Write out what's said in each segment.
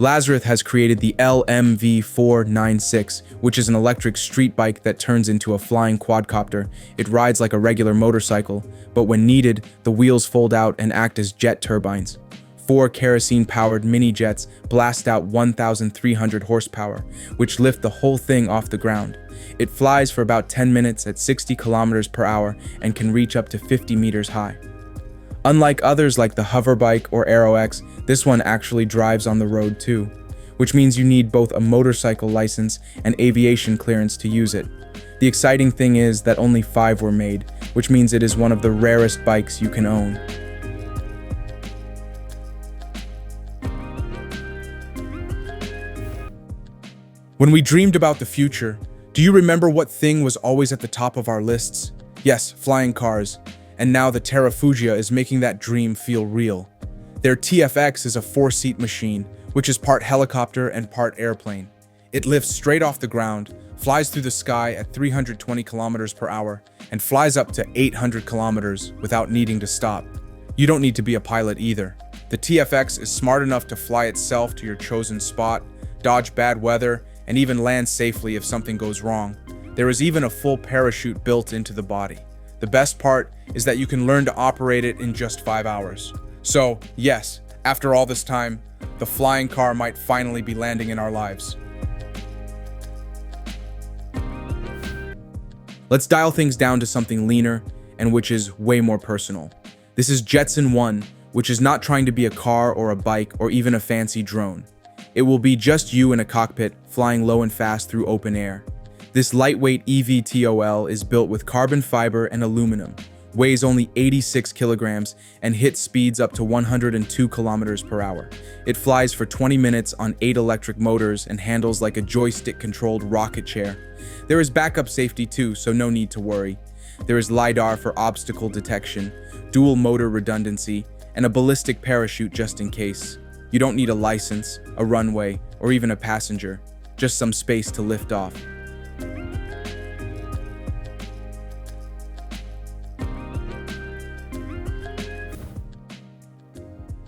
Lazarus has created the LMV496, which is an electric street bike that turns into a flying quadcopter. It rides like a regular motorcycle, but when needed, the wheels fold out and act as jet turbines. 4 kerosene-powered mini-jets blast out 1,300 horsepower, which lift the whole thing off the ground. It flies for about 10 minutes at 60 kilometers per hour and can reach up to 50 meters high. Unlike others like the Hoverbike or Aero X, this one actually drives on the road too, which means you need both a motorcycle license and aviation clearance to use it. The exciting thing is that only 5 were made, which means it is one of the rarest bikes you can own. When we dreamed about the future, do you remember what thing was always at the top of our lists? Yes, flying cars. And now the Terrafugia is making that dream feel real. Their TFX is a 4-seat machine, which is part helicopter and part airplane. It lifts straight off the ground, flies through the sky at 320 kilometers per hour, and flies up to 800 kilometers without needing to stop. You don't need to be a pilot either. The TFX is smart enough to fly itself to your chosen spot, dodge bad weather, and even land safely if something goes wrong. There is even a full parachute built into the body. The best part is that you can learn to operate it in just 5 hours. So, yes, after all this time, the flying car might finally be landing in our lives. Let's dial things down to something leaner and which is way more personal. This is Jetson 1, which is not trying to be a car or a bike or even a fancy drone. It will be just you in a cockpit, flying low and fast through open air. This lightweight eVTOL is built with carbon fiber and aluminum, weighs only 86 kilograms, and hits speeds up to 102 kilometers per hour. It flies for 20 minutes on 8 electric motors and handles like a joystick-controlled rocket chair. There is backup safety too, so no need to worry. There is LiDAR for obstacle detection, dual motor redundancy, and a ballistic parachute just in case. You don't need a license, a runway, or even a passenger, just some space to lift off.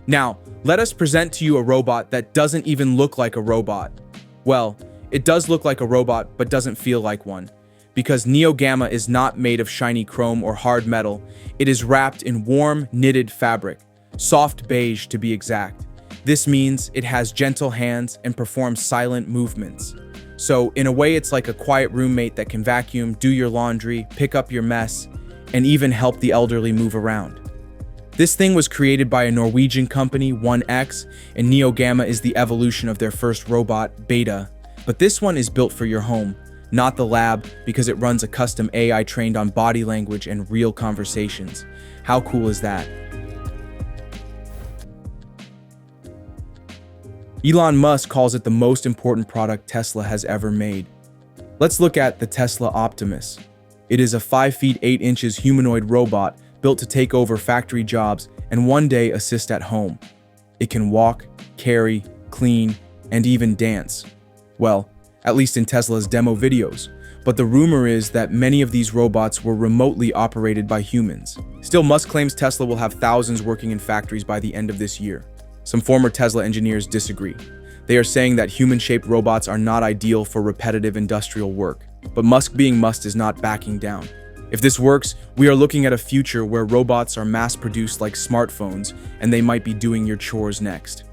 Now, let us present to you a robot that doesn't even look like a robot. Well, it does look like a robot, but doesn't feel like one. Because Neo Gamma is not made of shiny chrome or hard metal, it is wrapped in warm, knitted fabric, soft beige to be exact. This means it has gentle hands and performs silent movements. So, in a way, it's like a quiet roommate that can vacuum, do your laundry, pick up your mess, and even help the elderly move around. This thing was created by a Norwegian company, 1X, and Neo Gamma is the evolution of their first robot, Beta. But this one is built for your home, not the lab, because it runs a custom AI trained on body language and real conversations. How cool is that? Elon Musk calls it the most important product Tesla has ever made. Let's look at the Tesla Optimus. It is a 5 feet 8 inches humanoid robot built to take over factory jobs and one day assist at home. It can walk, carry, clean, and even dance. Well, at least in Tesla's demo videos. But the rumor is that many of these robots were remotely operated by humans. Still, Musk claims Tesla will have thousands working in factories by the end of this year. Some former Tesla engineers disagree. They are saying that human-shaped robots are not ideal for repetitive industrial work. But Musk being Musk is not backing down. If this works, we are looking at a future where robots are mass-produced like smartphones, and they might be doing your chores next.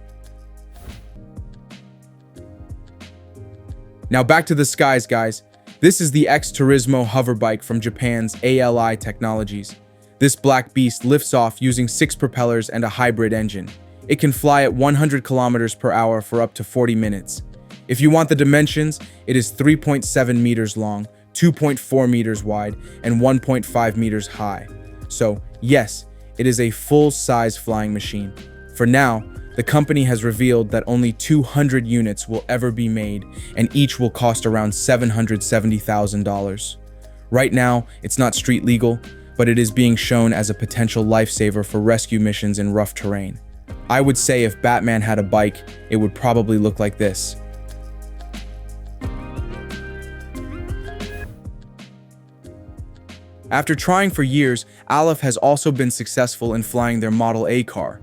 Now back to the skies, guys. This is the X-Turismo hoverbike from Japan's ALI Technologies. This black beast lifts off using 6 propellers and a hybrid engine. It can fly at 100 kilometers per hour for up to 40 minutes. If you want the dimensions, it is 3.7 meters long, 2.4 meters wide, and 1.5 meters high. So, yes, it is a full-size flying machine. For now, the company has revealed that only 200 units will ever be made, and each will cost around $770,000. Right now, it's not street legal, but it is being shown as a potential lifesaver for rescue missions in rough terrain. I would say if Batman had a bike, it would probably look like this. After trying for years, Aleph has also been successful in flying their Model A car.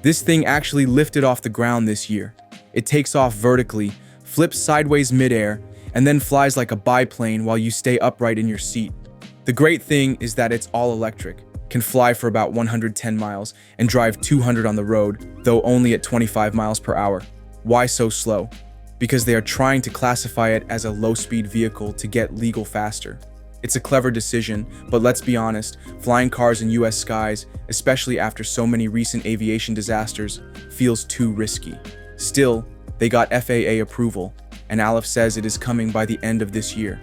This thing actually lifted off the ground this year. It takes off vertically, flips sideways midair, and then flies like a biplane while you stay upright in your seat. The great thing is that it's all electric, can fly for about 110 miles and drive 200 on the road, though only at 25 miles per hour. Why so slow? Because they are trying to classify it as a low-speed vehicle to get legal faster. It's a clever decision, but let's be honest, flying cars in US skies, especially after so many recent aviation disasters, feels too risky. Still, they got FAA approval, and Aleph says it is coming by the end of this year.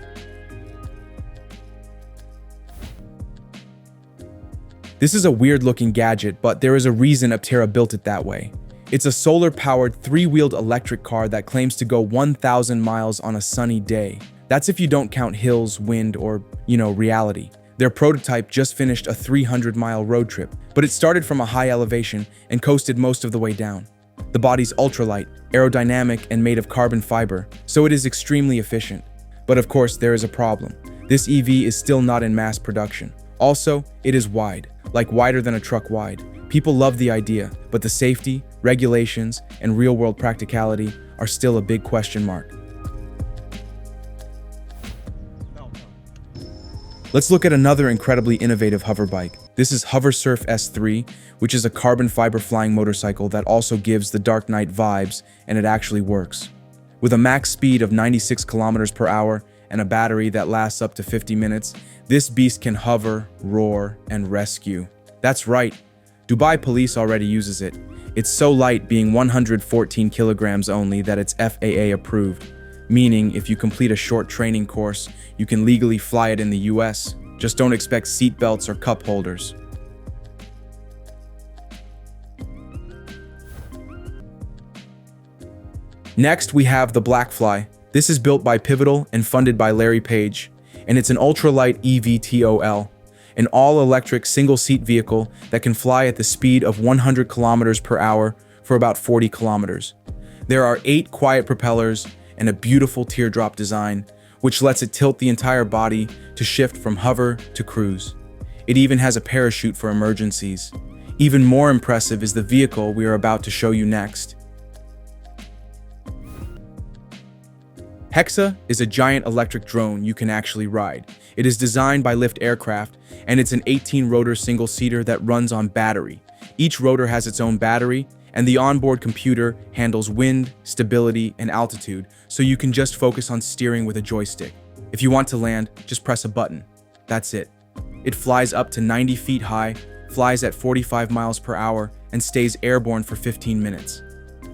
This is a weird-looking gadget, but there is a reason Aptera built it that way. It's a solar-powered, three-wheeled electric car that claims to go 1,000 miles on a sunny day. That's if you don't count hills, wind, or, reality. Their prototype just finished a 300-mile road trip, but it started from a high elevation and coasted most of the way down. The body's ultralight, aerodynamic, and made of carbon fiber, so it is extremely efficient. But of course, there is a problem. This EV is still not in mass production. Also, it is wide, like wider than a truck wide. People love the idea, but the safety, regulations, and real-world practicality are still a big question mark. Let's look at another incredibly innovative hover bike. This is HoverSurf S3, which is a carbon fiber flying motorcycle that also gives the Dark Knight vibes, and it actually works. With a max speed of 96 kilometers per hour and a battery that lasts up to 50 minutes, this beast can hover, roar, and rescue. That's right, Dubai police already uses it. It's so light, being 114 kilograms only, that it's FAA approved. Meaning, if you complete a short training course, you can legally fly it in the US. Just don't expect seat belts or cup holders. Next, we have the Blackfly. This is built by Pivotal and funded by Larry Page, and it's an ultralight eVTOL, an all-electric single-seat vehicle that can fly at the speed of 100 kilometers per hour for about 40 kilometers. There are 8 quiet propellers and a beautiful teardrop design, which lets it tilt the entire body to shift from hover to cruise. It even has a parachute for emergencies. Even more impressive is the vehicle we are about to show you next. Hexa is a giant electric drone you can actually ride. It is designed by Lift Aircraft, and it's an 18-rotor single-seater that runs on battery. Each rotor has its own battery, and the onboard computer handles wind, stability, and altitude, so you can just focus on steering with a joystick. If you want to land, just press a button. That's it. It flies up to 90 feet high, flies at 45 miles per hour, and stays airborne for 15 minutes.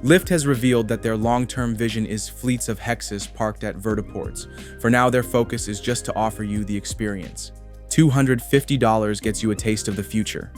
Lyft has revealed that their long-term vision is fleets of Hexas parked at vertiports. For now, their focus is just to offer you the experience. $250 gets you a taste of the future.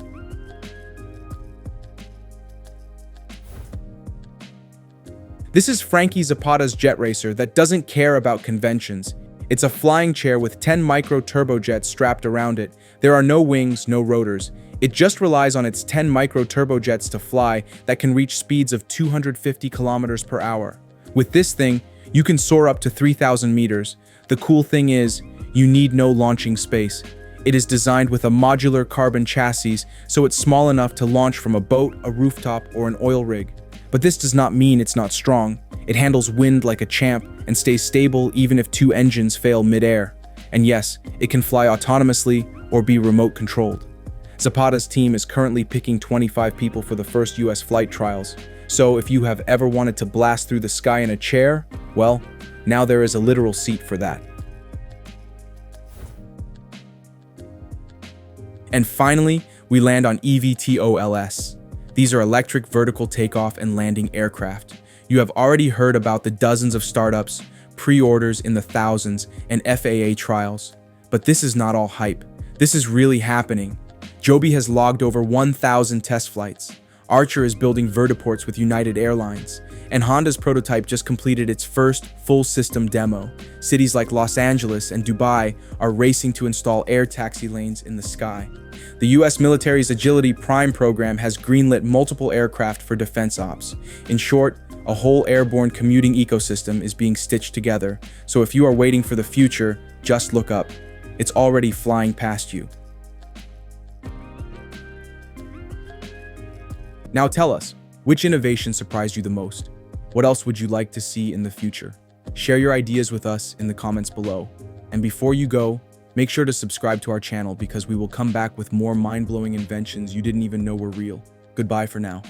This is Frankie Zapata's jet racer that doesn't care about conventions. It's a flying chair with 10 micro turbojets strapped around it. There are no wings, no rotors. It just relies on its 10 micro turbojets to fly that can reach speeds of 250 kilometers per hour. With this thing, you can soar up to 3,000 meters. The cool thing is, you need no launching space. It is designed with a modular carbon chassis, so it's small enough to launch from a boat, a rooftop, or an oil rig. But this does not mean it's not strong. It handles wind like a champ and stays stable even if 2 engines fail midair. And yes, it can fly autonomously or be remote controlled. Zapata's team is currently picking 25 people for the first US flight trials. So if you have ever wanted to blast through the sky in a chair, well, now there is a literal seat for that. And finally, we land on eVTOLs. These are electric vertical takeoff and landing aircraft. You have already heard about the dozens of startups, pre-orders in the thousands, and FAA trials. But this is not all hype. This is really happening. Joby has logged over 1,000 test flights. Archer is building vertiports with United Airlines. And Honda's prototype just completed its first full system demo. Cities like Los Angeles and Dubai are racing to install air taxi lanes in the sky. The US military's Agility Prime program has greenlit multiple aircraft for defense ops. In short, a whole airborne commuting ecosystem is being stitched together. So if you are waiting for the future, just look up. It's already flying past you. Now tell us, which innovation surprised you the most? What else would you like to see in the future? Share your ideas with us in the comments below. And before you go, make sure to subscribe to our channel because we will come back with more mind-blowing inventions you didn't even know were real. Goodbye for now.